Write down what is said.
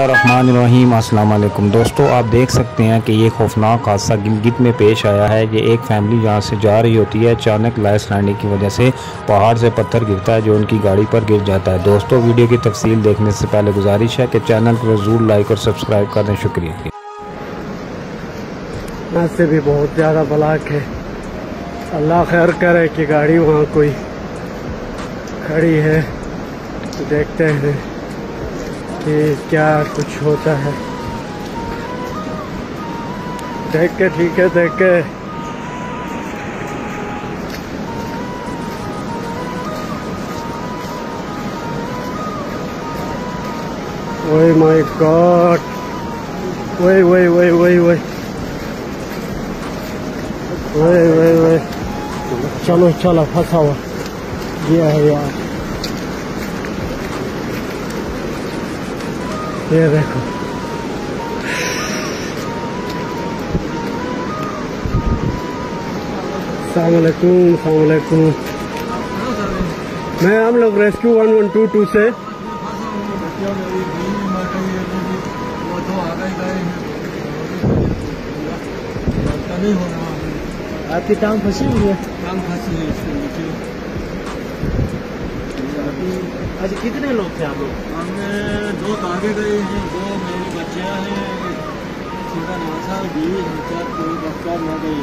बिस्मिल्लाहिर्रहमानिर्रहीम। अस्सलाम वालेकुम दोस्तों, आप देख सकते हैं कि ये खौफनाक हादसा गिलगित में पेश आया है। ये एक फैमिली यहाँ से जा रही होती है, अचानक लैंडस्लाइडिंग की वजह से पहाड़ से पत्थर गिरता है जो उनकी गाड़ी पर गिर जाता है। दोस्तों, वीडियो की तफसील देखने से पहले गुजारिश है कि चैनल को ज़रूर लाइक और सब्सक्राइब कर दें। शुक्रिया। यहाँ से भी बहुत ज़्यादा ब्लॉक है। अल्लाह खैर करे कि गाड़ी वहाँ कोई खड़ी है, तो देखते हैं कि क्या कुछ होता है। देख के ठीक है, देख के ओए माय गॉड, वही वही वही वही वही वही वही वही चलो चलो, फंसा हुआ ये है यार। ये देखो, अस्सलाम वालेकुम, अस्सलाम वालेकुम। मैं हम लोग रेस्क्यू 1122 से। आपकी टांग फंसी हुई है? टांग फंसी है इसके नीचे। आज कितने लोग थे आप लोग? हमने 2 आगे गए हैं, 2 मेरी बच्चियां हैं, छोटा नासा बीवी, 4 कोई बच्चा न गई।